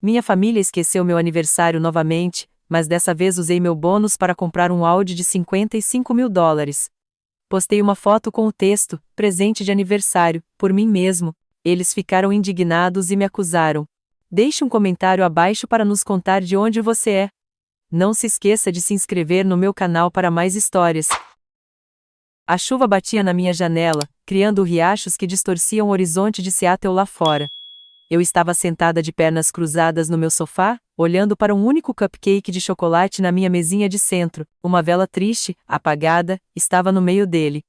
Minha família esqueceu meu aniversário novamente, mas dessa vez usei meu bônus para comprar um Audi de US$ 55.000. Postei uma foto com o texto, presente de aniversário, por mim mesmo. Eles ficaram indignados e me acusaram. Deixe um comentário abaixo para nos contar de onde você é. Não se esqueça de se inscrever no meu canal para mais histórias. A chuva batia na minha janela, criando riachos que distorciam o horizonte de Seattle lá fora. Eu estava sentada de pernas cruzadas no meu sofá, olhando para um único cupcake de chocolate na minha mesinha de centro. Uma vela triste, apagada, estava no meio dele.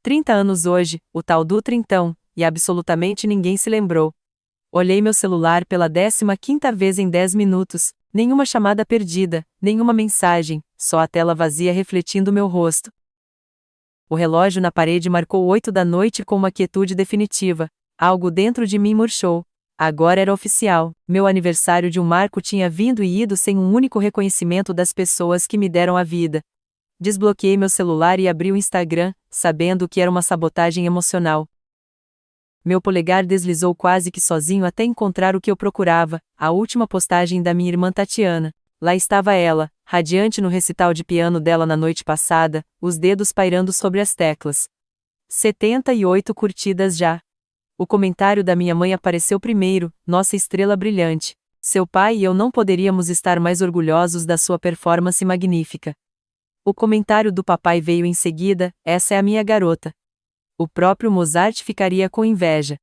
30 anos hoje, o tal do trintão, e absolutamente ninguém se lembrou. Olhei meu celular pela 15ª vez em 10 minutos, nenhuma chamada perdida, nenhuma mensagem, só a tela vazia refletindo meu rosto. O relógio na parede marcou 8 da noite com uma quietude definitiva. Algo dentro de mim murchou. Agora era oficial, meu aniversário de um marco tinha vindo e ido sem um único reconhecimento das pessoas que me deram a vida. Desbloqueei meu celular e abri o Instagram, sabendo que era uma sabotagem emocional. Meu polegar deslizou quase que sozinho até encontrar o que eu procurava, a última postagem da minha irmã Tatiana. Lá estava ela, radiante no recital de piano dela na noite passada, os dedos pairando sobre as teclas. 78 curtidas já. O comentário da minha mãe apareceu primeiro: nossa estrela brilhante. Seu pai e eu não poderíamos estar mais orgulhosos da sua performance magnífica. O comentário do papai veio em seguida: essa é a minha garota. O próprio Mozart ficaria com inveja.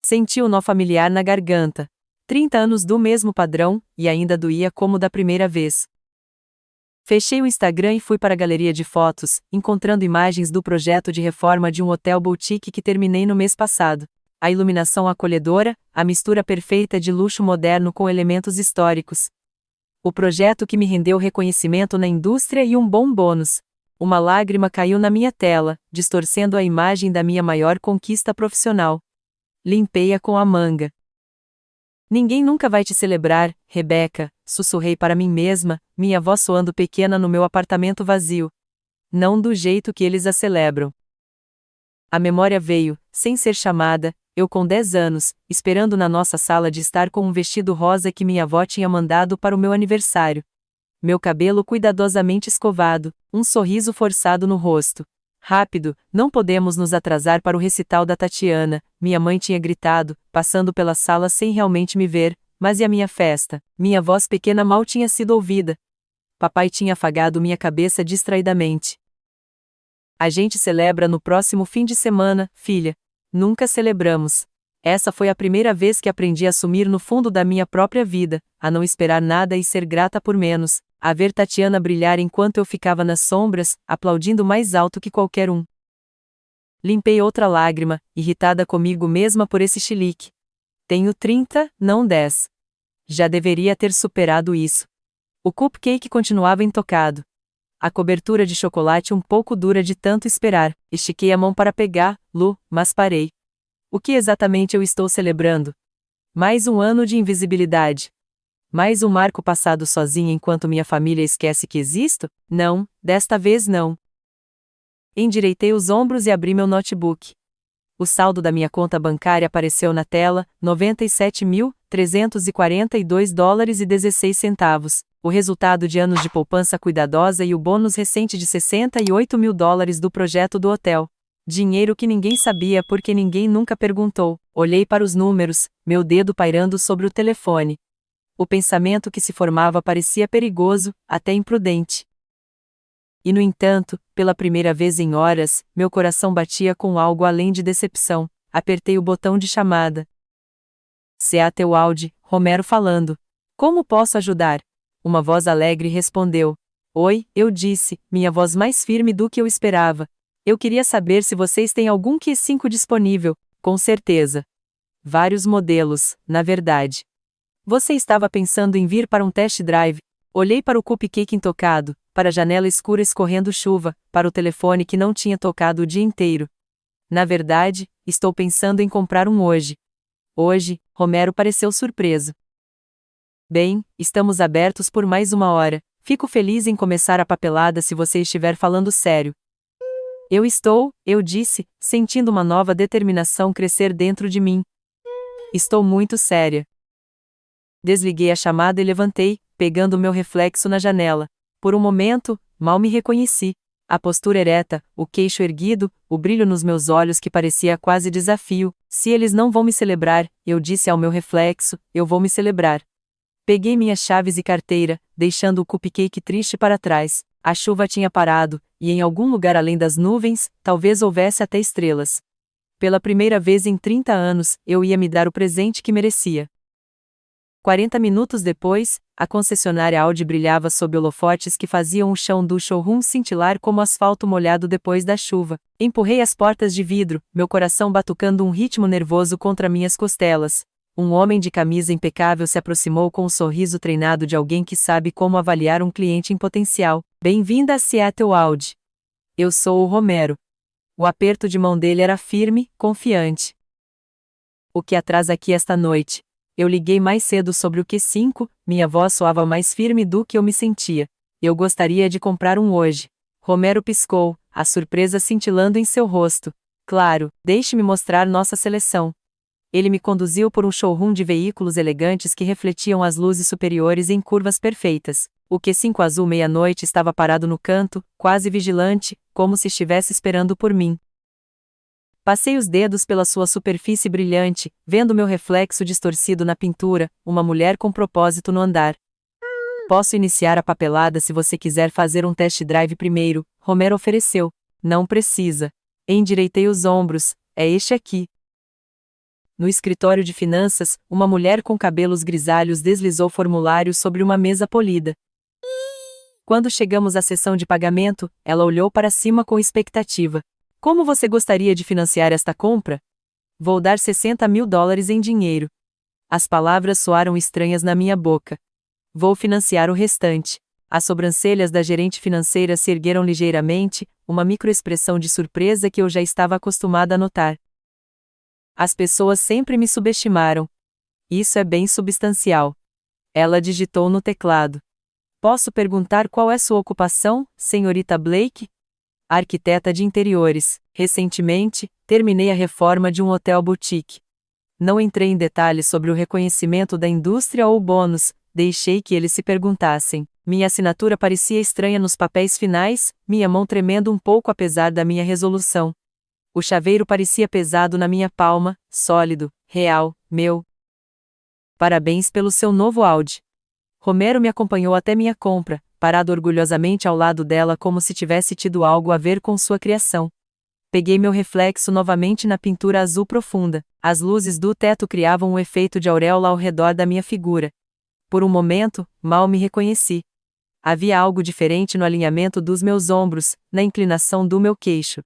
Senti o nó familiar na garganta. 30 anos do mesmo padrão, e ainda doía como da primeira vez. Fechei o Instagram e fui para a galeria de fotos, encontrando imagens do projeto de reforma de um hotel boutique que terminei no mês passado. A iluminação acolhedora, a mistura perfeita de luxo moderno com elementos históricos. O projeto que me rendeu reconhecimento na indústria e um bom bônus. Uma lágrima caiu na minha tela, distorcendo a imagem da minha maior conquista profissional. Limpei-a com a manga. Ninguém nunca vai te celebrar, Rebeca, sussurrei para mim mesma, minha voz soando pequena no meu apartamento vazio. Não do jeito que eles a celebram. A memória veio, sem ser chamada, eu com 10 anos, esperando na nossa sala de estar com um vestido rosa que minha avó tinha mandado para o meu aniversário. Meu cabelo cuidadosamente escovado, um sorriso forçado no rosto. Rápido, não podemos nos atrasar para o recital da Tatiana, minha mãe tinha gritado, passando pela sala sem realmente me ver. Mas e a minha festa? Minha voz pequena mal tinha sido ouvida. Papai tinha afagado minha cabeça distraidamente. A gente celebra no próximo fim de semana, filha. Nunca celebramos. Essa foi a primeira vez que aprendi a assumir no fundo da minha própria vida, a não esperar nada e ser grata por menos, a ver Tatiana brilhar enquanto eu ficava nas sombras, aplaudindo mais alto que qualquer um. Limpei outra lágrima, irritada comigo mesma por esse chilique. Tenho 30, não 10. Já deveria ter superado isso. O cupcake continuava intocado. A cobertura de chocolate um pouco dura de tanto esperar. Estiquei a mão para pegar, mas parei. O que exatamente eu estou celebrando? Mais um ano de invisibilidade. Mais um marco passado sozinha enquanto minha família esquece que existo? Não, desta vez não. Endireitei os ombros e abri meu notebook. O saldo da minha conta bancária apareceu na tela, $97.342,16. O resultado de anos de poupança cuidadosa e o bônus recente de $68.000 do projeto do hotel. Dinheiro que ninguém sabia porque ninguém nunca perguntou. Olhei para os números, meu dedo pairando sobre o telefone. O pensamento que se formava parecia perigoso, até imprudente. E no entanto, pela primeira vez em horas, meu coração batia com algo além de decepção. Apertei o botão de chamada. Seattle Audi, Romero falando. Como posso ajudar? Uma voz alegre respondeu. Oi, eu disse, minha voz mais firme do que eu esperava. Eu queria saber se vocês têm algum Q5 disponível, com certeza. Vários modelos, na verdade. Você estava pensando em vir para um test drive? Olhei para o cupcake intocado, para a janela escura escorrendo chuva, para o telefone que não tinha tocado o dia inteiro. Na verdade, estou pensando em comprar um hoje. Hoje, Romero pareceu surpreso. Bem, estamos abertos por mais uma hora. Fico feliz em começar a papelada se você estiver falando sério. Eu disse, sentindo uma nova determinação crescer dentro de mim. Estou muito séria. Desliguei a chamada e levantei, pegando meu reflexo na janela. Por um momento, mal me reconheci. A postura ereta, o queixo erguido, o brilho nos meus olhos que parecia quase desafio. Se eles não vão me celebrar, eu disse ao meu reflexo, eu vou me celebrar. Peguei minhas chaves e carteira, deixando o cupcake triste para trás. A chuva tinha parado, e em algum lugar além das nuvens, talvez houvesse até estrelas. Pela primeira vez em 30 anos, eu ia me dar o presente que merecia. 40 minutos depois, a concessionária Audi brilhava sob holofotes que faziam o chão do showroom cintilar como asfalto molhado depois da chuva. Empurrei as portas de vidro, meu coração batucando um ritmo nervoso contra minhas costelas. Um homem de camisa impecável se aproximou com o sorriso treinado de alguém que sabe como avaliar um cliente em potencial. Bem-vinda a Seattle Audi. Eu sou o Romero. O aperto de mão dele era firme, confiante. O que atrás aqui esta noite? Eu liguei mais cedo sobre o Q5, minha voz soava mais firme do que eu me sentia. Eu gostaria de comprar um hoje. Romero piscou, a surpresa cintilando em seu rosto. Claro, deixe-me mostrar nossa seleção. Ele me conduziu por um showroom de veículos elegantes que refletiam as luzes superiores em curvas perfeitas. O Q5 azul meia-noite estava parado no canto, quase vigilante, como se estivesse esperando por mim. Passei os dedos pela sua superfície brilhante, vendo meu reflexo distorcido na pintura, uma mulher com propósito no andar. Posso iniciar a papelada se você quiser fazer um test drive primeiro, Romero ofereceu. Não precisa. Endireitei os ombros, é este aqui. No escritório de finanças, uma mulher com cabelos grisalhos deslizou formulários sobre uma mesa polida. Quando chegamos à sessão de pagamento, ela olhou para cima com expectativa. Como você gostaria de financiar esta compra? Vou dar $60.000 em dinheiro. As palavras soaram estranhas na minha boca. Vou financiar o restante. As sobrancelhas da gerente financeira se ergueram ligeiramente, uma microexpressão de surpresa que eu já estava acostumada a notar. As pessoas sempre me subestimaram. Isso é bem substancial. Ela digitou no teclado. Posso perguntar qual é sua ocupação, senhorita Blake? Arquiteta de interiores. Recentemente, terminei a reforma de um hotel boutique. Não entrei em detalhes sobre o reconhecimento da indústria ou bônus, deixei que eles se perguntassem. Minha assinatura parecia estranha nos papéis finais, minha mão tremendo um pouco apesar da minha resolução. O chaveiro parecia pesado na minha palma, sólido, real, meu. Parabéns pelo seu novo Audi. Romero me acompanhou até minha compra, parado orgulhosamente ao lado dela como se tivesse tido algo a ver com sua criação. Peguei meu reflexo novamente na pintura azul profunda. As luzes do teto criavam um efeito de auréola ao redor da minha figura. Por um momento, mal me reconheci. Havia algo diferente no alinhamento dos meus ombros, na inclinação do meu queixo.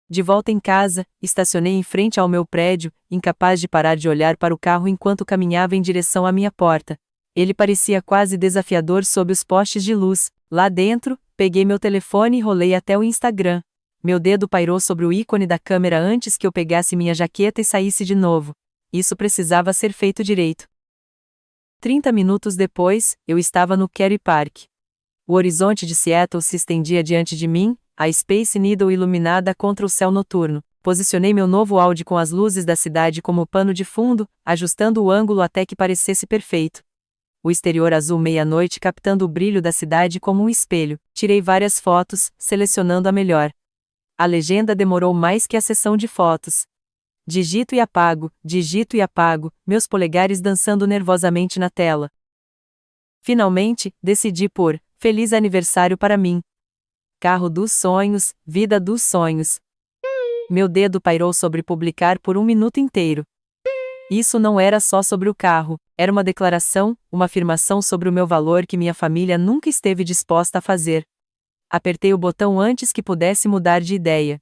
De volta em casa, estacionei em frente ao meu prédio, incapaz de parar de olhar para o carro enquanto caminhava em direção à minha porta. Ele parecia quase desafiador sob os postes de luz. Lá dentro, peguei meu telefone e rolei até o Instagram. Meu dedo pairou sobre o ícone da câmera antes que eu pegasse minha jaqueta e saísse de novo. Isso precisava ser feito direito. 30 minutos depois, eu estava no Kerry Park. O horizonte de Seattle se estendia diante de mim, a Space Needle iluminada contra o céu noturno. Posicionei meu novo Audi com as luzes da cidade como pano de fundo, ajustando o ângulo até que parecesse perfeito. O exterior azul meia-noite captando o brilho da cidade como um espelho. Tirei várias fotos, selecionando a melhor. A legenda demorou mais que a sessão de fotos. Digito e apago, meus polegares dançando nervosamente na tela. Finalmente, decidi por Feliz aniversário para mim. Carro dos sonhos, vida dos sonhos. Meu dedo pairou sobre publicar por um minuto inteiro. Isso não era só sobre o carro, era uma declaração, uma afirmação sobre o meu valor que minha família nunca esteve disposta a fazer. Apertei o botão antes que pudesse mudar de ideia.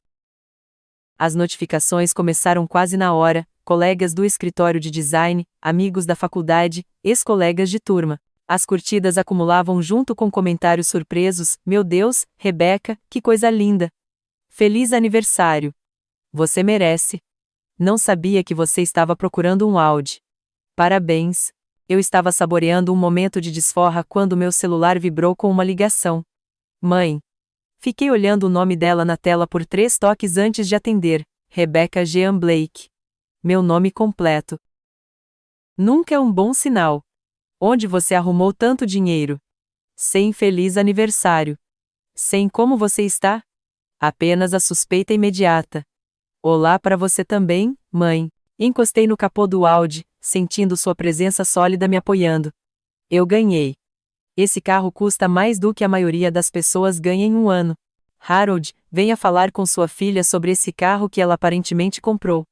As notificações começaram quase na hora, colegas do escritório de design, amigos da faculdade, ex-colegas de turma. As curtidas acumulavam junto com comentários surpresos. Meu Deus, Rebeca, que coisa linda! Feliz aniversário! Você merece! Não sabia que você estava procurando um Audi. Parabéns! Eu estava saboreando um momento de desforra quando meu celular vibrou com uma ligação. Mãe! Fiquei olhando o nome dela na tela por 3 toques antes de atender. Rebecca Jean Blake. Meu nome completo. Nunca é um bom sinal. Onde você arrumou tanto dinheiro? Sem feliz aniversário. Sem como você está? Apenas a suspeita imediata. Olá para você também, mãe. Encostei no capô do Audi, sentindo sua presença sólida me apoiando. Eu ganhei. Esse carro custa mais do que a maioria das pessoas ganha em um ano. Harold, venha falar com sua filha sobre esse carro que ela aparentemente comprou.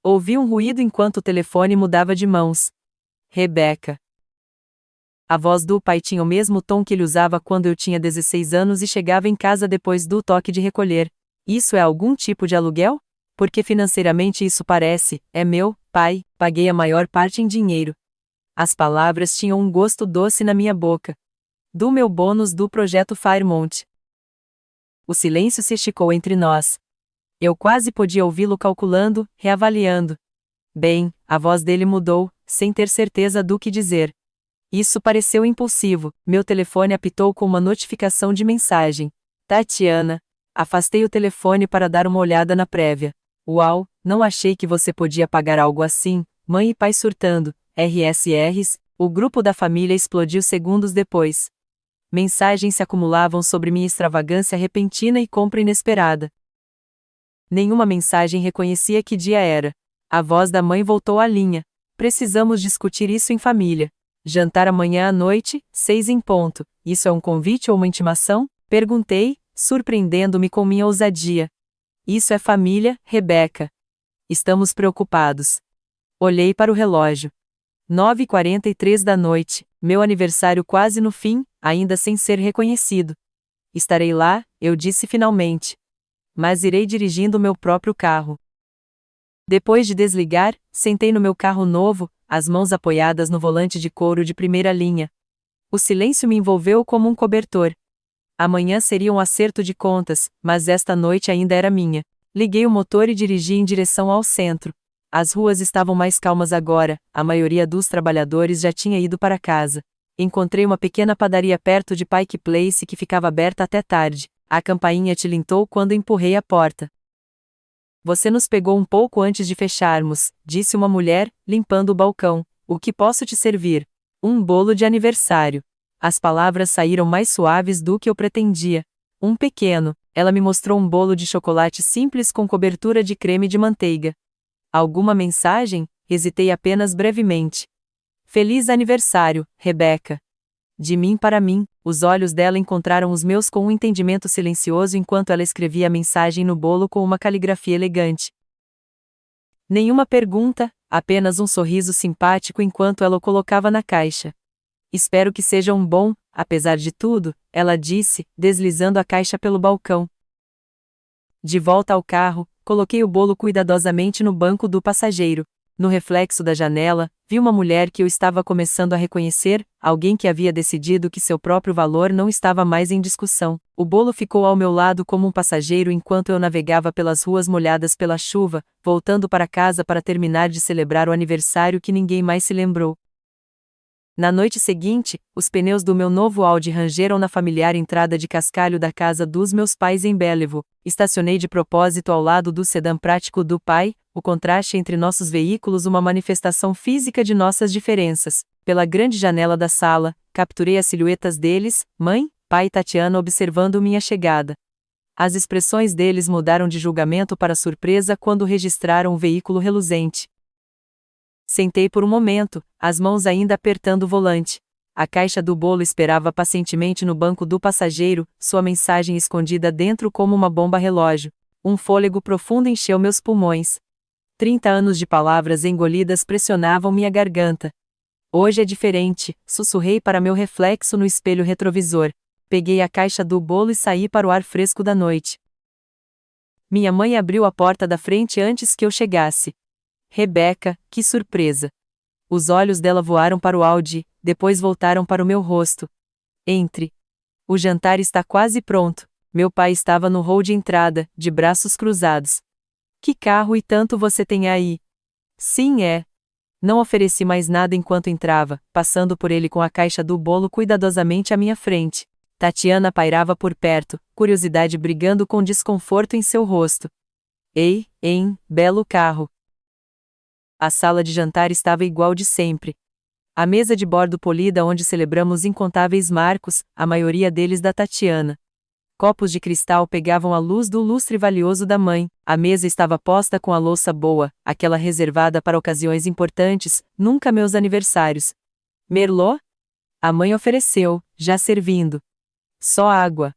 Ouvi um ruído enquanto o telefone mudava de mãos. Rebecca. A voz do pai tinha o mesmo tom que ele usava quando eu tinha 16 anos e chegava em casa depois do toque de recolher. Isso é algum tipo de aluguel? Porque financeiramente isso parece, é meu, pai, paguei a maior parte em dinheiro. As palavras tinham um gosto doce na minha boca. Do meu bônus do projeto Fairmont. O silêncio se esticou entre nós. Eu quase podia ouvi-lo calculando, reavaliando. Bem, a voz dele mudou, sem ter certeza do que dizer. Isso pareceu impulsivo. Meu telefone apitou com uma notificação de mensagem. Tatiana. Afastei o telefone para dar uma olhada na prévia. Uau, não achei que você podia pagar algo assim. Mãe e pai surtando. RSRs. O grupo da família explodiu segundos depois. Mensagens se acumulavam sobre minha extravagância repentina e compra inesperada. Nenhuma mensagem reconhecia que dia era. A voz da mãe voltou à linha. Precisamos discutir isso em família. Jantar amanhã à noite, 6 em ponto. Isso é um convite ou uma intimação? Perguntei, surpreendendo-me com minha ousadia. Isso é família, Rebecca. Estamos preocupados. Olhei para o relógio. 9h43 da noite, meu aniversário quase no fim, ainda sem ser reconhecido. Estarei lá, eu disse finalmente. Mas irei dirigindo meu próprio carro. Depois de desligar, sentei no meu carro novo, as mãos apoiadas no volante de couro de primeira linha. O silêncio me envolveu como um cobertor. Amanhã seria um acerto de contas, mas esta noite ainda era minha. Liguei o motor e dirigi em direção ao centro. As ruas estavam mais calmas agora, a maioria dos trabalhadores já tinha ido para casa. Encontrei uma pequena padaria perto de Pike Place que ficava aberta até tarde. A campainha tilintou quando empurrei a porta. Você nos pegou um pouco antes de fecharmos, disse uma mulher, limpando o balcão. O que posso te servir? Um bolo de aniversário. As palavras saíram mais suaves do que eu pretendia. Um pequeno. Ela me mostrou um bolo de chocolate simples com cobertura de creme de manteiga. Alguma mensagem? Hesitei apenas brevemente. Feliz aniversário, Rebecca. De mim para mim, os olhos dela encontraram os meus com um entendimento silencioso enquanto ela escrevia a mensagem no bolo com uma caligrafia elegante. Nenhuma pergunta, apenas um sorriso simpático enquanto ela o colocava na caixa. Espero que seja um bom, apesar de tudo, ela disse, deslizando a caixa pelo balcão. De volta ao carro, coloquei o bolo cuidadosamente no banco do passageiro. No reflexo da janela, vi uma mulher que eu estava começando a reconhecer, alguém que havia decidido que seu próprio valor não estava mais em discussão. O bolo ficou ao meu lado como um passageiro enquanto eu navegava pelas ruas molhadas pela chuva, voltando para casa para terminar de celebrar o aniversário que ninguém mais se lembrou. Na noite seguinte, os pneus do meu novo Audi rangeram na familiar entrada de cascalho da casa dos meus pais em Bellevue. Estacionei de propósito ao lado do sedã prático do pai, o contraste entre nossos veículos uma manifestação física de nossas diferenças. Pela grande janela da sala, capturei as silhuetas deles, mãe, pai e Tatiana observando minha chegada. As expressões deles mudaram de julgamento para surpresa quando registraram o veículo reluzente. Sentei por um momento, as mãos ainda apertando o volante. A caixa do bolo esperava pacientemente no banco do passageiro, sua mensagem escondida dentro como uma bomba relógio. Um fôlego profundo encheu meus pulmões. 30 anos de palavras engolidas pressionavam minha garganta. Hoje é diferente, sussurrei para meu reflexo no espelho retrovisor. Peguei a caixa do bolo e saí para o ar fresco da noite. Minha mãe abriu a porta da frente antes que eu chegasse. Rebecca, que surpresa! Os olhos dela voaram para o Audi, depois voltaram para o meu rosto. Entre. O jantar está quase pronto. Meu pai estava no hall de entrada, de braços cruzados. Que carro e tanto você tem aí? Sim, é. Não ofereci mais nada enquanto entrava, passando por ele com a caixa do bolo cuidadosamente à minha frente. Tatiana pairava por perto, curiosidade brigando com desconforto em seu rosto. Ei, hein, belo carro! A sala de jantar estava igual de sempre. A mesa de bordo polida onde celebramos incontáveis marcos, a maioria deles da Tatiana. Copos de cristal pegavam a luz do lustre valioso da mãe, a mesa estava posta com a louça boa, aquela reservada para ocasiões importantes, nunca meus aniversários. Merlot? A mãe ofereceu, já servindo. Só água.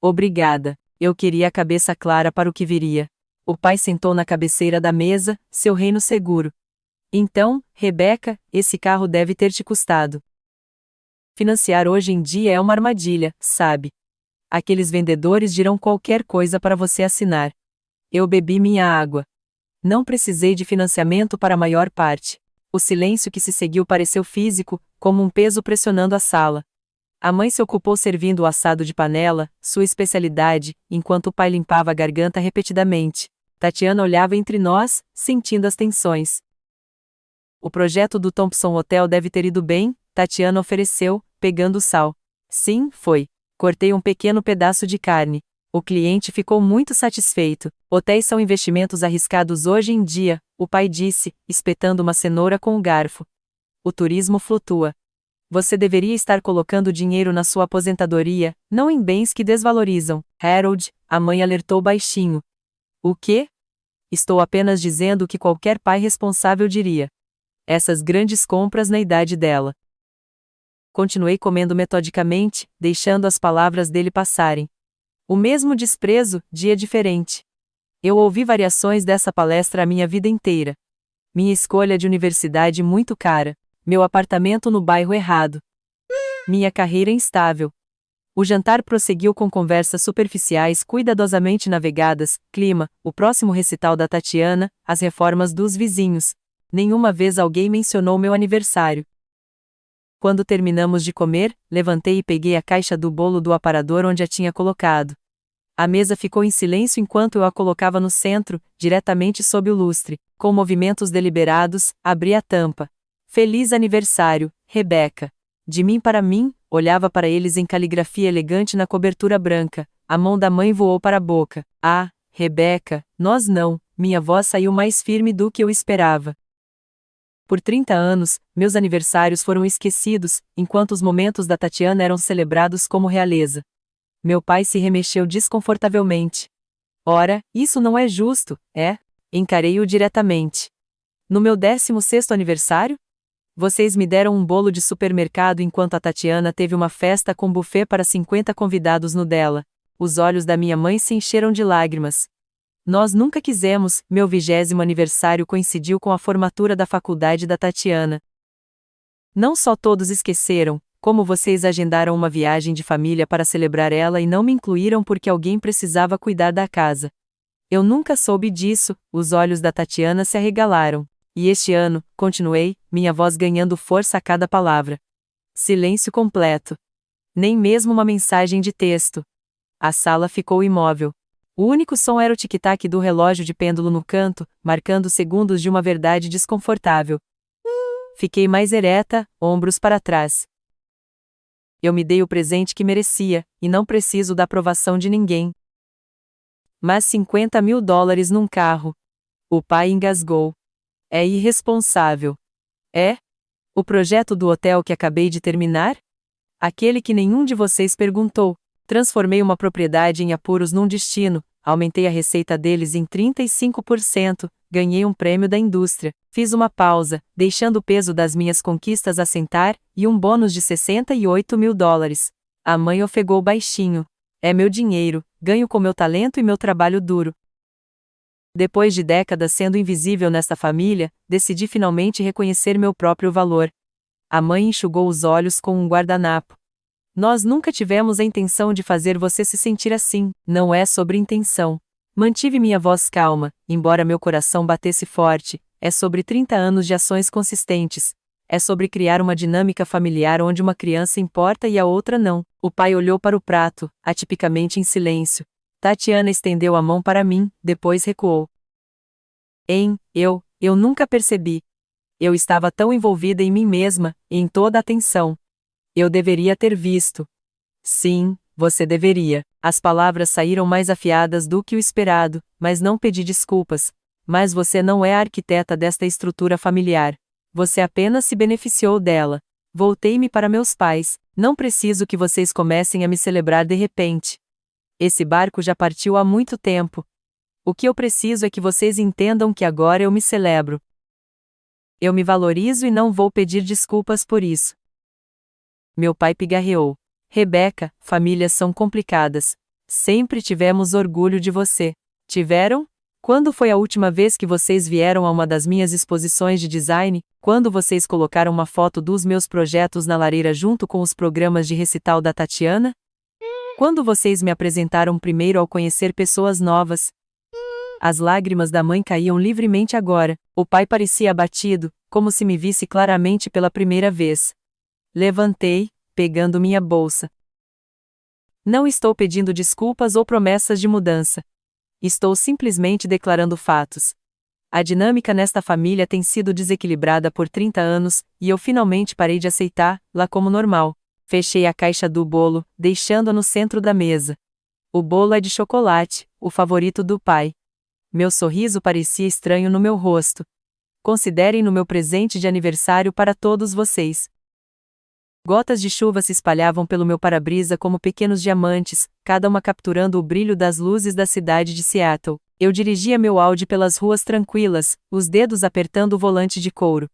Obrigada, eu queria a cabeça clara para o que viria. O pai sentou na cabeceira da mesa, seu reino seguro. Então, Rebeca, esse carro deve ter te custado. Financiar hoje em dia é uma armadilha, sabe? Aqueles vendedores dirão qualquer coisa para você assinar. Eu bebi minha água. Não precisei de financiamento para a maior parte. O silêncio que se seguiu pareceu físico, como um peso pressionando a sala. A mãe se ocupou servindo o assado de panela, sua especialidade, enquanto o pai limpava a garganta repetidamente. Tatiana olhava entre nós, sentindo as tensões. O projeto do Thompson Hotel deve ter ido bem, Tatiana ofereceu, pegando o sal. Sim, foi. Cortei um pequeno pedaço de carne. O cliente ficou muito satisfeito. Hotéis são investimentos arriscados hoje em dia, o pai disse, espetando uma cenoura com o garfo. O turismo flutua. Você deveria estar colocando dinheiro na sua aposentadoria, não em bens que desvalorizam. Harold, a mãe alertou baixinho. O quê? Estou apenas dizendo o que qualquer pai responsável diria. Essas grandes compras na idade dela. Continuei comendo metodicamente, deixando as palavras dele passarem. O mesmo desprezo, dia diferente. Eu ouvi variações dessa palestra a minha vida inteira. Minha escolha de universidade muito cara. Meu apartamento no bairro errado. Minha carreira instável. O jantar prosseguiu com conversas superficiais cuidadosamente navegadas, clima, o próximo recital da Tatiana, as reformas dos vizinhos. Nenhuma vez alguém mencionou meu aniversário. Quando terminamos de comer, levantei e peguei a caixa do bolo do aparador onde a tinha colocado. A mesa ficou em silêncio enquanto eu a colocava no centro, diretamente sob o lustre. Com movimentos deliberados, abri a tampa. Feliz aniversário, Rebeca. De mim para mim, olhava para eles em caligrafia elegante na cobertura branca. A mão da mãe voou para a boca. Ah, Rebeca, nós não. Minha voz saiu mais firme do que eu esperava. Por 30 anos, meus aniversários foram esquecidos, enquanto os momentos da Tatiana eram celebrados como realeza. Meu pai se remexeu desconfortavelmente. Ora, isso não é justo, é? Encarei-o diretamente. No meu 16º aniversário? Vocês me deram um bolo de supermercado enquanto a Tatiana teve uma festa com buffet para 50 convidados no dela. Os olhos da minha mãe se encheram de lágrimas. Nós nunca quisemos, meu 20º aniversário coincidiu com a formatura da faculdade da Tatiana. Não só todos esqueceram, como vocês agendaram uma viagem de família para celebrar ela e não me incluíram porque alguém precisava cuidar da casa. Eu nunca soube disso, os olhos da Tatiana se arregalaram. E este ano, continuei, minha voz ganhando força a cada palavra. Silêncio completo. Nem mesmo uma mensagem de texto. A sala ficou imóvel. O único som era o tic-tac do relógio de pêndulo no canto, marcando segundos de uma verdade desconfortável. Fiquei mais ereta, ombros para trás. Eu me dei o presente que merecia, e não preciso da aprovação de ninguém. Mas $50.000 num carro. O pai engasgou. É irresponsável. É? O projeto do hotel que acabei de terminar? Aquele que nenhum de vocês perguntou. Transformei uma propriedade em apuros num destino, aumentei a receita deles em 35%, ganhei um prêmio da indústria, fiz uma pausa, deixando o peso das minhas conquistas assentar, e um bônus de $68.000. A mãe ofegou baixinho. É meu dinheiro, ganho com meu talento e meu trabalho duro. Depois de décadas sendo invisível nesta família, decidi finalmente reconhecer meu próprio valor. A mãe enxugou os olhos com um guardanapo. Nós nunca tivemos a intenção de fazer você se sentir assim, não é sobre intenção. Mantive minha voz calma, embora meu coração batesse forte, é sobre 30 anos de ações consistentes. É sobre criar uma dinâmica familiar onde uma criança importa e a outra não. O pai olhou para o prato, atipicamente em silêncio. Tatiana estendeu a mão para mim, depois recuou. Eu nunca percebi. Eu estava tão envolvida em mim mesma, e em toda a atenção. Eu deveria ter visto. Sim, você deveria. As palavras saíram mais afiadas do que o esperado, mas não pedi desculpas. Mas você não é a arquiteta desta estrutura familiar. Você apenas se beneficiou dela. Voltei-me para meus pais. Não preciso que vocês comecem a me celebrar de repente. Esse barco já partiu há muito tempo. O que eu preciso é que vocês entendam que agora eu me celebro. Eu me valorizo e não vou pedir desculpas por isso. Meu pai pigarreou. Rebeca, famílias são complicadas. Sempre tivemos orgulho de você. Tiveram? Quando foi a última vez que vocês vieram a uma das minhas exposições de design? Quando vocês colocaram uma foto dos meus projetos na lareira junto com os programas de recital da Tatiana? Quando vocês me apresentaram primeiro ao conhecer pessoas novas? As lágrimas da mãe caíam livremente agora. O pai parecia abatido, como se me visse claramente pela primeira vez. Levantei, pegando minha bolsa. Não estou pedindo desculpas ou promessas de mudança. Estou simplesmente declarando fatos. A dinâmica nesta família tem sido desequilibrada por 30 anos, e eu finalmente parei de aceitá-la como normal. Fechei a caixa do bolo, deixando-a no centro da mesa. O bolo é de chocolate, o favorito do pai. Meu sorriso parecia estranho no meu rosto. Considerem-no meu presente de aniversário para todos vocês. Gotas de chuva se espalhavam pelo meu para-brisa como pequenos diamantes, cada uma capturando o brilho das luzes da cidade de Seattle. Eu dirigia meu Audi pelas ruas tranquilas, os dedos apertando o volante de couro.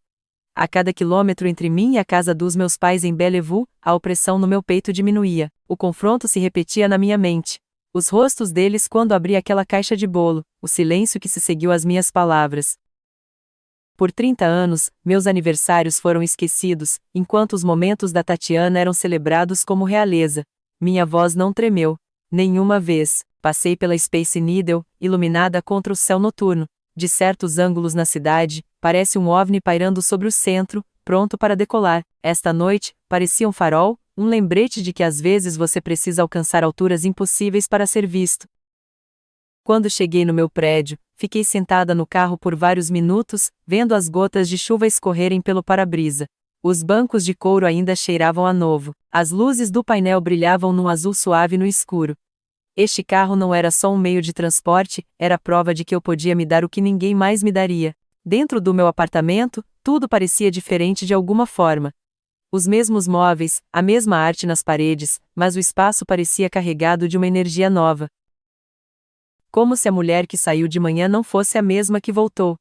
A cada quilômetro entre mim e a casa dos meus pais em Bellevue, a opressão no meu peito diminuía. O confronto se repetia na minha mente. Os rostos deles quando abri aquela caixa de bolo, o silêncio que se seguiu às minhas palavras. Por 30 anos, meus aniversários foram esquecidos, enquanto os momentos da Tatiana eram celebrados como realeza. Minha voz não tremeu. Nenhuma vez. Passei pela Space Needle, iluminada contra o céu noturno. De certos ângulos na cidade, parece um OVNI pairando sobre o centro, pronto para decolar. Esta noite, parecia um farol, um lembrete de que às vezes você precisa alcançar alturas impossíveis para ser visto. Quando cheguei no meu prédio, fiquei sentada no carro por vários minutos, vendo as gotas de chuva escorrerem pelo para-brisa. Os bancos de couro ainda cheiravam a novo. As luzes do painel brilhavam num azul suave no escuro. Este carro não era só um meio de transporte, era prova de que eu podia me dar o que ninguém mais me daria. Dentro do meu apartamento, tudo parecia diferente de alguma forma. Os mesmos móveis, a mesma arte nas paredes, mas o espaço parecia carregado de uma energia nova. Como se a mulher que saiu de manhã não fosse a mesma que voltou.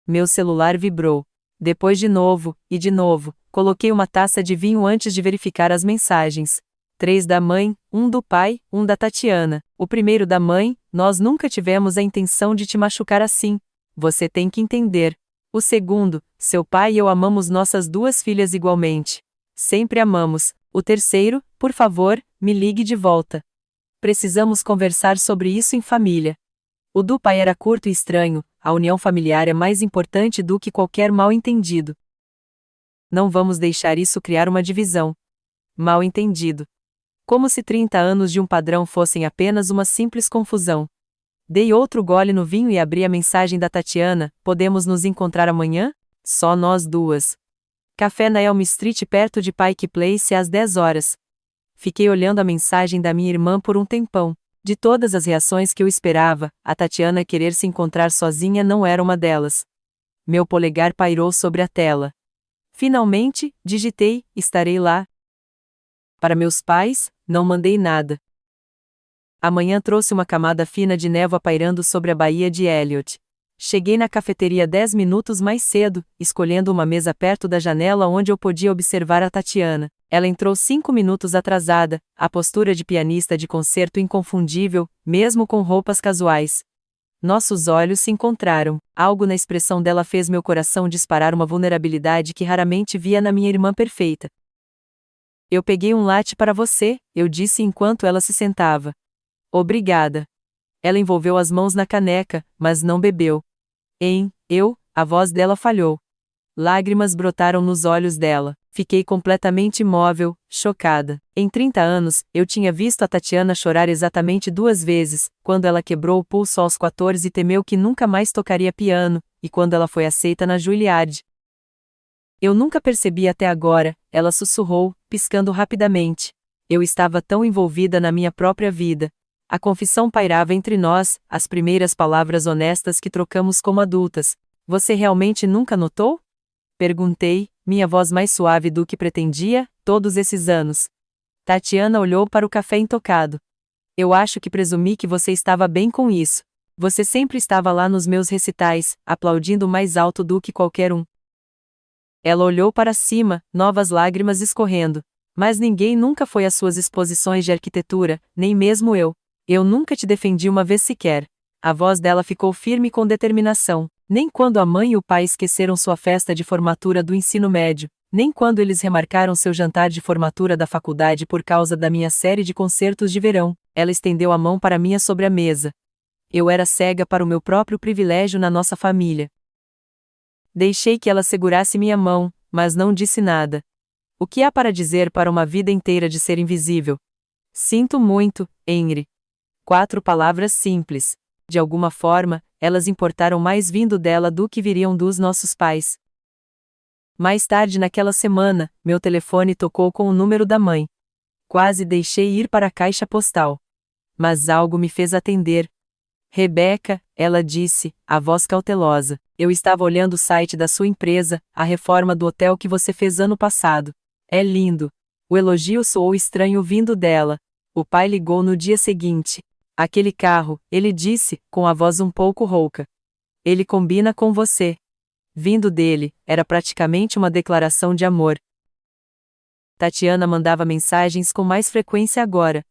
Meu celular vibrou. Depois de novo, e de novo, coloquei uma taça de vinho antes de verificar as mensagens. 3 da mãe, 1 do pai, 1 da Tatiana. O primeiro da mãe: nós nunca tivemos a intenção de te machucar assim. Você tem que entender. O segundo: seu pai e eu amamos nossas 2 filhas igualmente. Sempre amamos. O terceiro: por favor, me ligue de volta. Precisamos conversar sobre isso em família. O do pai era curto e estranho: a união familiar é mais importante do que qualquer mal-entendido. Não vamos deixar isso criar uma divisão. Mal-entendido. Como se 30 anos de um padrão fossem apenas uma simples confusão. Dei outro gole no vinho e abri a mensagem da Tatiana: podemos nos encontrar amanhã? Só nós 2. Café na Elm Street perto de Pike Place às 10 horas. Fiquei olhando a mensagem da minha irmã por um tempão. De todas as reações que eu esperava, a Tatiana querer se encontrar sozinha não era uma delas. Meu polegar pairou sobre a tela. Finalmente, digitei: estarei lá. Para meus pais, não mandei nada. A manhã trouxe uma camada fina de névoa pairando sobre a Baía de Elliott. Cheguei na cafeteria 10 minutos mais cedo, escolhendo uma mesa perto da janela onde eu podia observar a Tatiana. Ela entrou 5 minutos atrasada, a postura de pianista de concerto inconfundível, mesmo com roupas casuais. Nossos olhos se encontraram. Algo na expressão dela fez meu coração disparar uma vulnerabilidade que raramente via na minha irmã perfeita. Eu peguei um latte para você, eu disse enquanto ela se sentava. Obrigada. Ela envolveu as mãos na caneca, mas não bebeu. A voz dela falhou. Lágrimas brotaram nos olhos dela. Fiquei completamente imóvel, chocada. Em 30 anos, eu tinha visto a Tatiana chorar exatamente 2 vezes, quando ela quebrou o pulso aos 14 e temeu que nunca mais tocaria piano, e quando ela foi aceita na Juilliard. Eu nunca percebi até agora, ela sussurrou, piscando rapidamente. Eu estava tão envolvida na minha própria vida. A confissão pairava entre nós, as primeiras palavras honestas que trocamos como adultas. Você realmente nunca notou? Perguntei, minha voz mais suave do que pretendia, todos esses anos. Tatiana olhou para o café intocado. Eu acho que presumi que você estava bem com isso. Você sempre estava lá nos meus recitais, aplaudindo mais alto do que qualquer um. Ela olhou para cima, novas lágrimas escorrendo. Mas ninguém nunca foi às suas exposições de arquitetura, nem mesmo eu. Eu nunca te defendi uma vez sequer. A voz dela ficou firme com determinação. Nem quando a mãe e o pai esqueceram sua festa de formatura do ensino médio, nem quando eles remarcaram seu jantar de formatura da faculdade por causa da minha série de concertos de verão. Ela estendeu a mão para minha sobre a mesa. Eu era cega para o meu próprio privilégio na nossa família. Deixei que ela segurasse minha mão, mas não disse nada. O que há para dizer para uma vida inteira de ser invisível? Sinto muito, Henry. 4 palavras simples. De alguma forma, elas importaram mais vindo dela do que viriam dos nossos pais. Mais tarde naquela semana, meu telefone tocou com o número da mãe. Quase deixei ir para a caixa postal. Mas algo me fez atender. Rebeca, ela disse, a voz cautelosa, eu estava olhando o site da sua empresa, a reforma do hotel que você fez ano passado. É lindo. O elogio soou estranho vindo dela. O pai ligou no dia seguinte. Aquele carro, ele disse, com a voz um pouco rouca. Ele combina com você. Vindo dele, era praticamente uma declaração de amor. Tatiana mandava mensagens com mais frequência agora.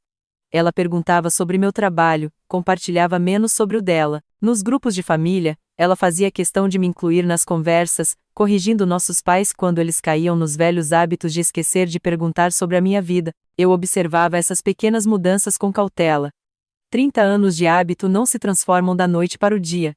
Ela perguntava sobre meu trabalho, compartilhava menos sobre o dela. Nos grupos de família, ela fazia questão de me incluir nas conversas, corrigindo nossos pais quando eles caíam nos velhos hábitos de esquecer de perguntar sobre a minha vida. Eu observava essas pequenas mudanças com cautela. 30 anos de hábito não se transformam da noite para o dia.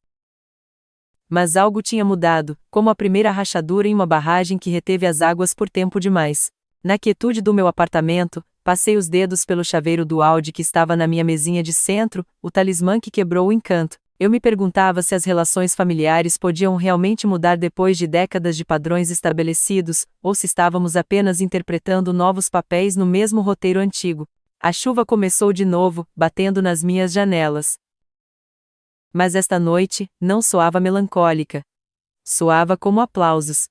Mas algo tinha mudado, como a primeira rachadura em uma barragem que reteve as águas por tempo demais. Na quietude do meu apartamento, passei os dedos pelo chaveiro do Audi que estava na minha mesinha de centro, o talismã que quebrou o encanto. Eu me perguntava se as relações familiares podiam realmente mudar depois de décadas de padrões estabelecidos, ou se estávamos apenas interpretando novos papéis no mesmo roteiro antigo. A chuva começou de novo, batendo nas minhas janelas. Mas esta noite, não soava melancólica. Soava como aplausos.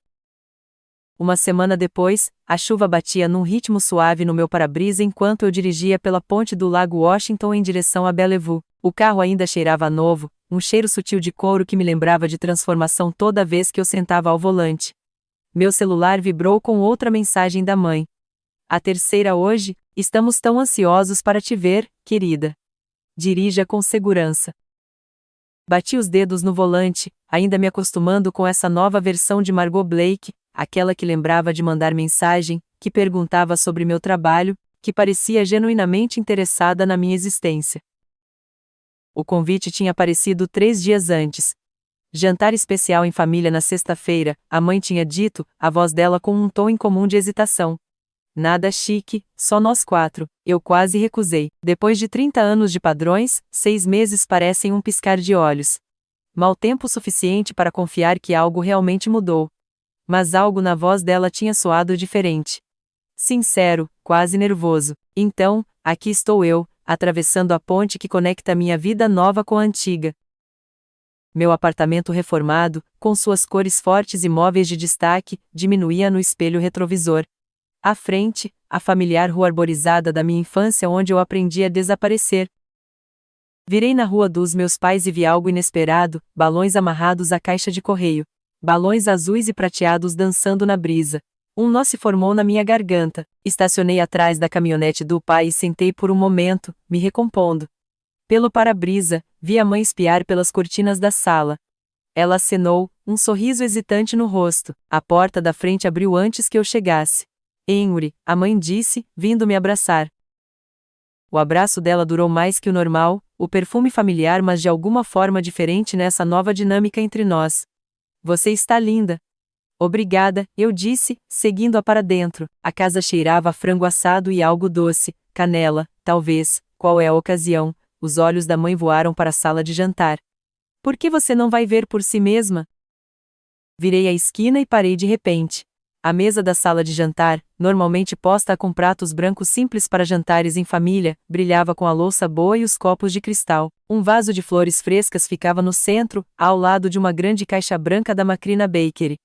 Uma semana depois, a chuva batia num ritmo suave no meu para-brisa enquanto eu dirigia pela ponte do Lago Washington em direção a Bellevue. O carro ainda cheirava a novo, um cheiro sutil de couro que me lembrava de transformação toda vez que eu sentava ao volante. Meu celular vibrou com outra mensagem da mãe. A terceira hoje, estamos tão ansiosos para te ver, querida. Dirija com segurança. Bati os dedos no volante, ainda me acostumando com essa nova versão de Margot Blake, aquela que lembrava de mandar mensagem, que perguntava sobre meu trabalho, que parecia genuinamente interessada na minha existência. O convite tinha aparecido 3 dias antes. Jantar especial em família na sexta-feira, a mãe tinha dito, a voz dela com um tom incomum de hesitação. Nada chique, só nós 4, eu quase recusei. Depois de 30 anos de padrões, 6 meses parecem um piscar de olhos. Mal tempo suficiente para confiar que algo realmente mudou. Mas algo na voz dela tinha soado diferente. Sincero, quase nervoso. Então, aqui estou eu, atravessando a ponte que conecta minha vida nova com a antiga. Meu apartamento reformado, com suas cores fortes e móveis de destaque, diminuía no espelho retrovisor. À frente, a familiar rua arborizada da minha infância onde eu aprendi a desaparecer. Virei na rua dos meus pais e vi algo inesperado, balões amarrados à caixa de correio. Balões azuis e prateados dançando na brisa. Um nó se formou na minha garganta. Estacionei atrás da caminhonete do pai e sentei por um momento, me recompondo. Pelo para-brisa, vi a mãe espiar pelas cortinas da sala. Ela acenou, um sorriso hesitante no rosto. A porta da frente abriu antes que eu chegasse. Henry, a mãe disse, vindo me abraçar. O abraço dela durou mais que o normal, o perfume familiar mas de alguma forma diferente nessa nova dinâmica entre nós. Você está linda. Obrigada, eu disse, seguindo-a para dentro. A casa cheirava a frango assado e algo doce, canela, talvez, qual é a ocasião? Os olhos da mãe voaram para a sala de jantar. Por que você não vai ver por si mesma? Virei a esquina e parei de repente. A mesa da sala de jantar, normalmente posta com pratos brancos simples para jantares em família, brilhava com a louça boa e os copos de cristal. Um vaso de flores frescas ficava no centro, ao lado de uma grande caixa branca da Macrina Bakery.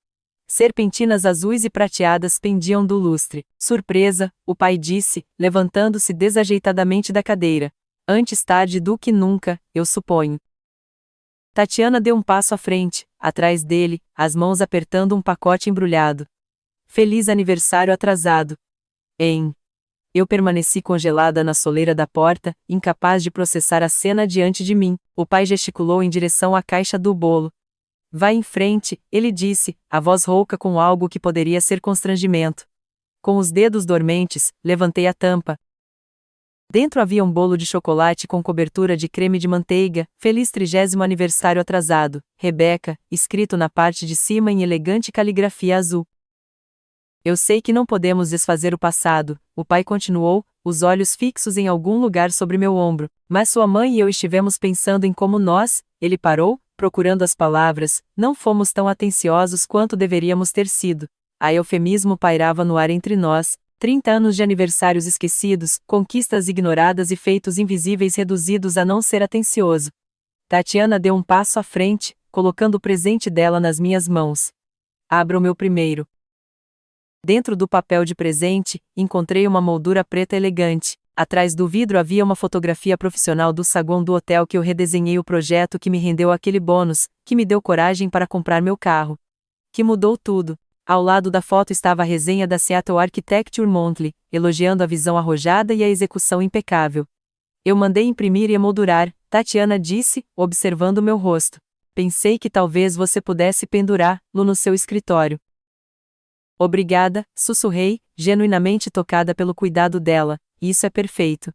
Serpentinas azuis e prateadas pendiam do lustre. Surpresa, o pai disse, levantando-se desajeitadamente da cadeira. Antes tarde do que nunca, eu suponho. Tatiana deu um passo à frente, atrás dele, as mãos apertando um pacote embrulhado. Feliz aniversário atrasado. Eu permaneci congelada na soleira da porta, incapaz de processar a cena diante de mim. O pai gesticulou em direção à caixa do bolo. Vá em frente, ele disse, a voz rouca com algo que poderia ser constrangimento. Com os dedos dormentes, levantei a tampa. Dentro havia um bolo de chocolate com cobertura de creme de manteiga, feliz 30º aniversário atrasado, Rebeca, escrito na parte de cima em elegante caligrafia azul. Eu sei que não podemos desfazer o passado, o pai continuou, os olhos fixos em algum lugar sobre meu ombro, mas sua mãe e eu estivemos pensando em como nós, ele parou, procurando as palavras, não fomos tão atenciosos quanto deveríamos ter sido. A eufemismo pairava no ar entre nós, 30 anos de aniversários esquecidos, conquistas ignoradas e feitos invisíveis reduzidos a não ser atencioso. Tatiana deu um passo à frente, colocando o presente dela nas minhas mãos. Abra o meu primeiro. Dentro do papel de presente, encontrei uma moldura preta elegante. Atrás do vidro havia uma fotografia profissional do saguão do hotel que eu redesenhei, o projeto que me rendeu aquele bônus, que me deu coragem para comprar meu carro. Que mudou tudo. Ao lado da foto estava a resenha da Seattle Architecture Monthly, elogiando a visão arrojada e a execução impecável. Eu mandei imprimir e emoldurar, Tatiana disse, observando meu rosto. Pensei que talvez você pudesse pendurá-lo no seu escritório. Obrigada, sussurrei, genuinamente tocada pelo cuidado dela, isso é perfeito.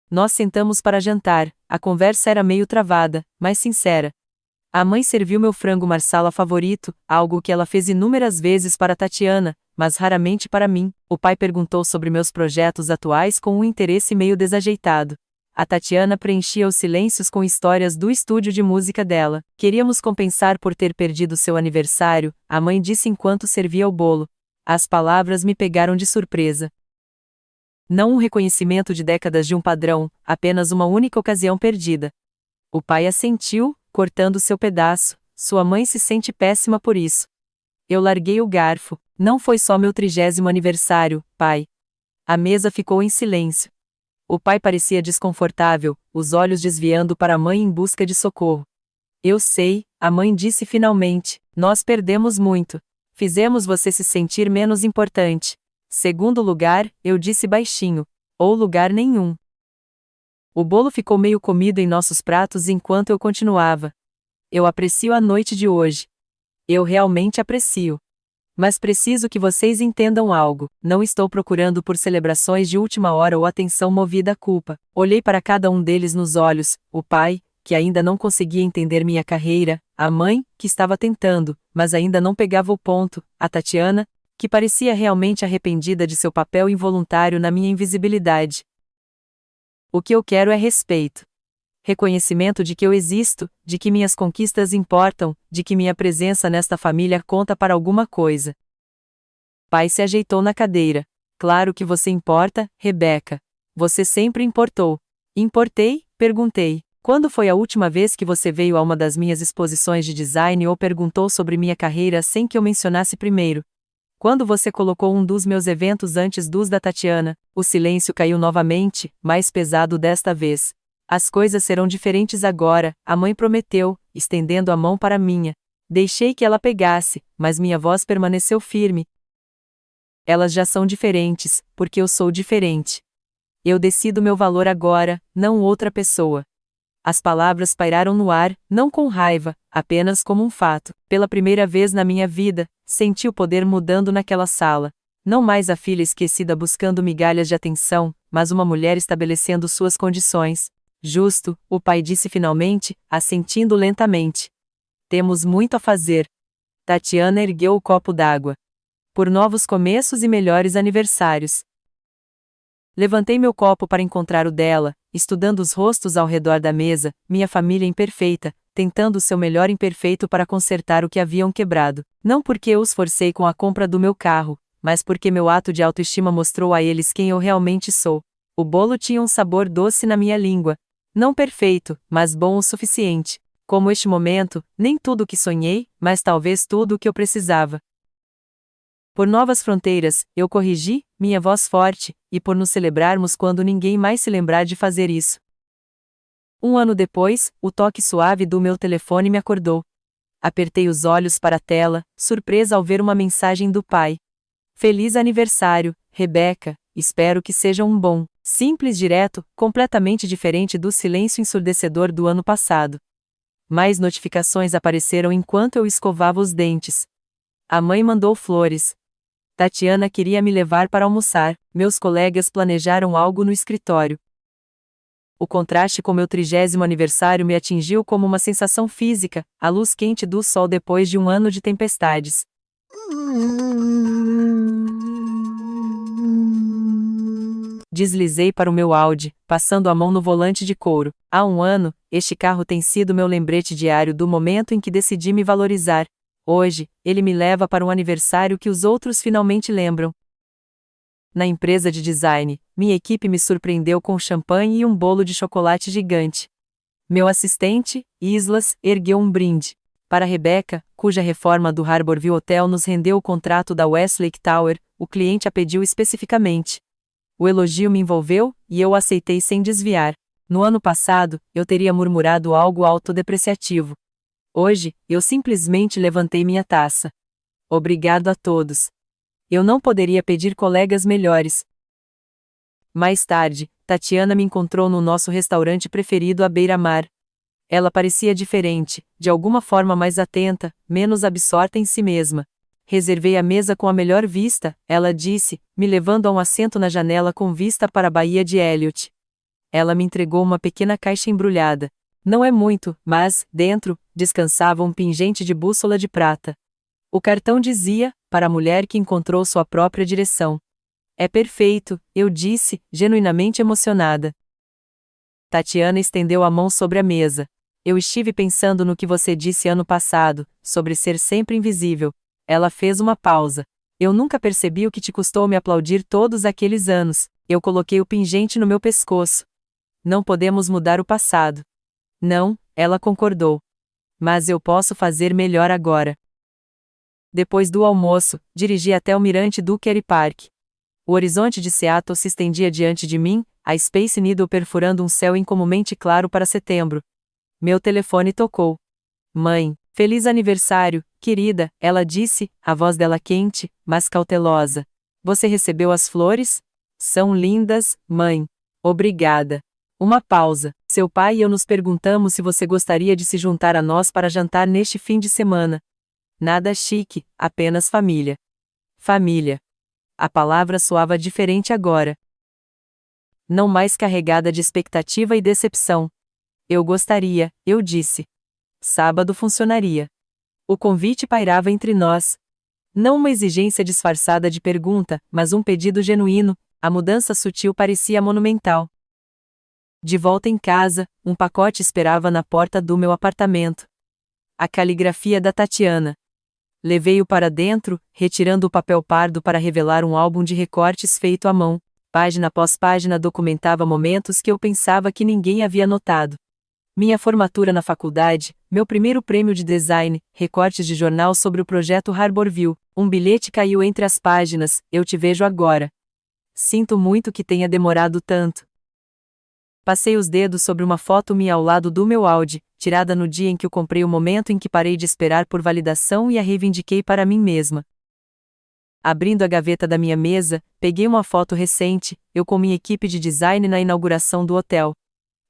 Nós sentamos para jantar, a conversa era meio travada, mas sincera. A mãe serviu meu frango marsala favorito, algo que ela fez inúmeras vezes para Tatiana, mas raramente para mim. O pai perguntou sobre meus projetos atuais com um interesse meio desajeitado. A Tatiana preenchia os silêncios com histórias do estúdio de música dela. Queríamos compensar por ter perdido seu aniversário, a mãe disse enquanto servia o bolo. As palavras me pegaram de surpresa. Não um reconhecimento de décadas de um padrão, apenas uma única ocasião perdida. O pai assentiu, cortando seu pedaço. Sua mãe se sente péssima por isso. Eu larguei o garfo. Não foi só meu 30º aniversário, pai. A mesa ficou em silêncio. O pai parecia desconfortável, os olhos desviando para a mãe em busca de socorro. Eu sei, a mãe disse finalmente, nós perdemos muito. Fizemos você se sentir menos importante. Segundo lugar, eu disse baixinho, ou lugar nenhum. O bolo ficou meio comido em nossos pratos enquanto eu continuava. Eu aprecio a noite de hoje. Eu realmente aprecio. Mas preciso que vocês entendam algo, não estou procurando por celebrações de última hora ou atenção movida à culpa. Olhei para cada um deles nos olhos, o pai, que ainda não conseguia entender minha carreira, a mãe, que estava tentando, mas ainda não pegava o ponto, a Tatiana, que parecia realmente arrependida de seu papel involuntário na minha invisibilidade. O que eu quero é respeito. Reconhecimento de que eu existo, de que minhas conquistas importam, de que minha presença nesta família conta para alguma coisa. Pai se ajeitou na cadeira. Claro que você importa, Rebeca. Você sempre importou. Importei? Perguntei. Quando foi a última vez que você veio a uma das minhas exposições de design ou perguntou sobre minha carreira sem que eu mencionasse primeiro? Quando você colocou um dos meus eventos antes dos da Tatiana, o silêncio caiu novamente, mais pesado desta vez. As coisas serão diferentes agora, a mãe prometeu, estendendo a mão para a minha. Deixei que ela pegasse, mas minha voz permaneceu firme. Elas já são diferentes, porque eu sou diferente. Eu decido meu valor agora, não outra pessoa. As palavras pairaram no ar, não com raiva, apenas como um fato. Pela primeira vez na minha vida, senti o poder mudando naquela sala. Não mais a filha esquecida buscando migalhas de atenção, mas uma mulher estabelecendo suas condições. Justo, o pai disse finalmente, assentindo lentamente. Temos muito a fazer. Tatiana ergueu o copo d'água. Por novos começos e melhores aniversários. Levantei meu copo para encontrar o dela, estudando os rostos ao redor da mesa, minha família imperfeita, tentando o seu melhor imperfeito para consertar o que haviam quebrado. Não porque eu os forcei com a compra do meu carro, mas porque meu ato de autoestima mostrou a eles quem eu realmente sou. O bolo tinha um sabor doce na minha língua. Não perfeito, mas bom o suficiente. Como este momento, nem tudo o que sonhei, mas talvez tudo o que eu precisava. Por novas fronteiras, eu corrigi, minha voz forte, e por nos celebrarmos quando ninguém mais se lembrar de fazer isso. Um ano depois, o toque suave do meu telefone me acordou. Apertei os olhos para a tela, surpresa ao ver uma mensagem do pai. Feliz aniversário, Rebeca, espero que seja um bom, simples, direto, completamente diferente do silêncio ensurdecedor do ano passado. Mais notificações apareceram enquanto eu escovava os dentes. A mãe mandou flores. Tatiana queria me levar para almoçar, meus colegas planejaram algo no escritório. O contraste com meu 30º aniversário me atingiu como uma sensação física, a luz quente do sol depois de um ano de tempestades. Deslizei para o meu Audi, passando a mão no volante de couro. Há um ano, este carro tem sido meu lembrete diário do momento em que decidi me valorizar. Hoje, ele me leva para um aniversário que os outros finalmente lembram. Na empresa de design, minha equipe me surpreendeu com champanhe e um bolo de chocolate gigante. Meu assistente, Islas, ergueu um brinde. Para Rebeca, cuja reforma do Harborview Hotel nos rendeu o contrato da Westlake Tower, o cliente a pediu especificamente. O elogio me envolveu, e eu aceitei sem desviar. No ano passado, eu teria murmurado algo autodepreciativo. Hoje, eu simplesmente levantei minha taça. Obrigado a todos. Eu não poderia pedir colegas melhores. Mais tarde, Tatiana me encontrou no nosso restaurante preferido à beira-mar. Ela parecia diferente, de alguma forma mais atenta, menos absorta em si mesma. Reservei a mesa com a melhor vista, ela disse, me levando a um assento na janela com vista para a Baía de Elliott. Ela me entregou uma pequena caixa embrulhada. Não é muito, mas, dentro, descansava um pingente de bússola de prata. O cartão dizia, para a mulher que encontrou sua própria direção. É perfeito, eu disse, genuinamente emocionada. Tatiana estendeu a mão sobre a mesa. Eu estive pensando no que você disse ano passado, sobre ser sempre invisível. Ela fez uma pausa. Eu nunca percebi o que te custou me aplaudir todos aqueles anos. Eu coloquei o pingente no meu pescoço. Não podemos mudar o passado. Não, ela concordou. Mas eu posso fazer melhor agora. Depois do almoço, dirigi até o mirante do Kerry Park. O horizonte de Seattle se estendia diante de mim, a Space Needle perfurando um céu incomumente claro para setembro. Meu telefone tocou. Mãe, feliz aniversário, querida, ela disse, a voz dela quente, mas cautelosa. Você recebeu as flores? São lindas, mãe. Obrigada. Uma pausa. Seu pai e eu nos perguntamos se você gostaria de se juntar a nós para jantar neste fim de semana. Nada chique, apenas família. Família. A palavra soava diferente agora. Não mais carregada de expectativa e decepção. Eu gostaria, eu disse. Sábado funcionaria. O convite pairava entre nós. Não uma exigência disfarçada de pergunta, mas um pedido genuíno, a mudança sutil parecia monumental. De volta em casa, um pacote esperava na porta do meu apartamento. A caligrafia da Tatiana. Levei-o para dentro, retirando o papel pardo para revelar um álbum de recortes feito à mão. Página após página documentava momentos que eu pensava que ninguém havia notado. Minha formatura na faculdade, meu primeiro prêmio de design, recortes de jornal sobre o projeto Harborview, um bilhete caiu entre as páginas, eu te vejo agora. Sinto muito que tenha demorado tanto. Passei os dedos sobre uma foto minha ao lado do meu Audi, tirada no dia em que eu comprei, o momento em que parei de esperar por validação e a reivindiquei para mim mesma. Abrindo a gaveta da minha mesa, peguei uma foto recente, eu com minha equipe de design na inauguração do hotel.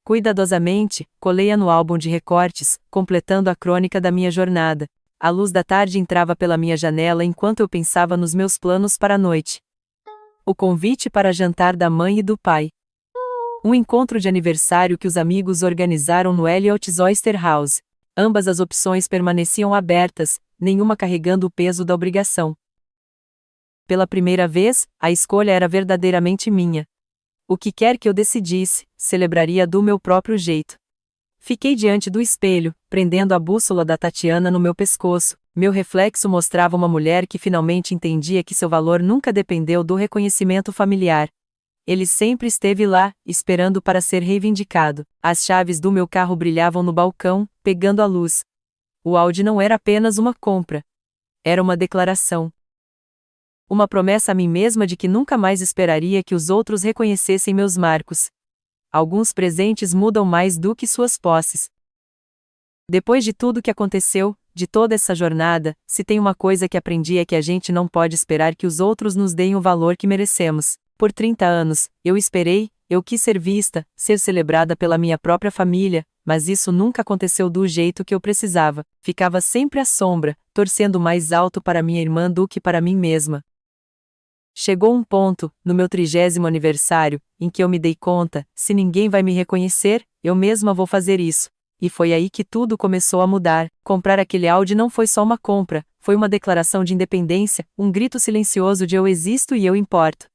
Cuidadosamente, colei-a no álbum de recortes, completando a crônica da minha jornada. A luz da tarde entrava pela minha janela enquanto eu pensava nos meus planos para a noite. O convite para jantar da mãe e do pai. Um encontro de aniversário que os amigos organizaram no Elliott's Oyster House. Ambas as opções permaneciam abertas, nenhuma carregando o peso da obrigação. Pela primeira vez, a escolha era verdadeiramente minha. O que quer que eu decidisse, celebraria do meu próprio jeito. Fiquei diante do espelho, prendendo a bússola da Tatiana no meu pescoço. Meu reflexo mostrava uma mulher que finalmente entendia que seu valor nunca dependeu do reconhecimento familiar. Ele sempre esteve lá, esperando para ser reivindicado. As chaves do meu carro brilhavam no balcão, pegando a luz. O Audi não era apenas uma compra. Era uma declaração. Uma promessa a mim mesma de que nunca mais esperaria que os outros reconhecessem meus marcos. Alguns presentes mudam mais do que suas posses. Depois de tudo que aconteceu, de toda essa jornada, se tem uma coisa que aprendi é que a gente não pode esperar que os outros nos deem o valor que merecemos. Por 30 anos, eu esperei, eu quis ser vista, ser celebrada pela minha própria família, mas isso nunca aconteceu do jeito que eu precisava. Ficava sempre à sombra, torcendo mais alto para minha irmã do que para mim mesma. Chegou um ponto, no meu 30º aniversário, em que eu me dei conta, se ninguém vai me reconhecer, eu mesma vou fazer isso. E foi aí que tudo começou a mudar. Comprar aquele Audi não foi só uma compra, foi uma declaração de independência, um grito silencioso de eu existo e eu importo.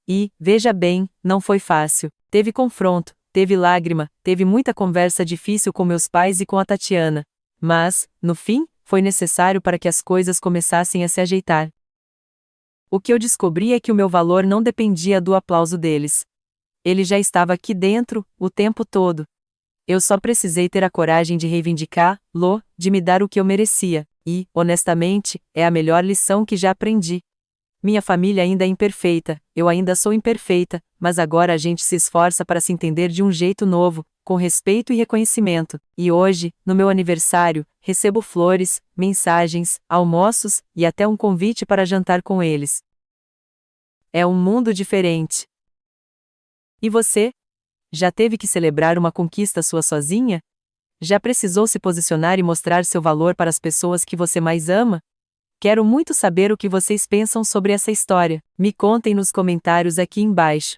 E, veja bem, não foi fácil. Teve confronto, teve lágrima, teve muita conversa difícil com meus pais e com a Tatiana. Mas, no fim, foi necessário para que as coisas começassem a se ajeitar. O que eu descobri é que o meu valor não dependia do aplauso deles. Ele já estava aqui dentro, o tempo todo. Eu só precisei ter a coragem de reivindicá-lo, de me dar o que eu merecia, e, honestamente, é a melhor lição que já aprendi. Minha família ainda é imperfeita, eu ainda sou imperfeita, mas agora a gente se esforça para se entender de um jeito novo, com respeito e reconhecimento. E hoje, no meu aniversário, recebo flores, mensagens, almoços e até um convite para jantar com eles. É um mundo diferente. E você? Já teve que celebrar uma conquista sua sozinha? Já precisou se posicionar e mostrar seu valor para as pessoas que você mais ama? Quero muito saber o que vocês pensam sobre essa história. Me contem nos comentários aqui embaixo.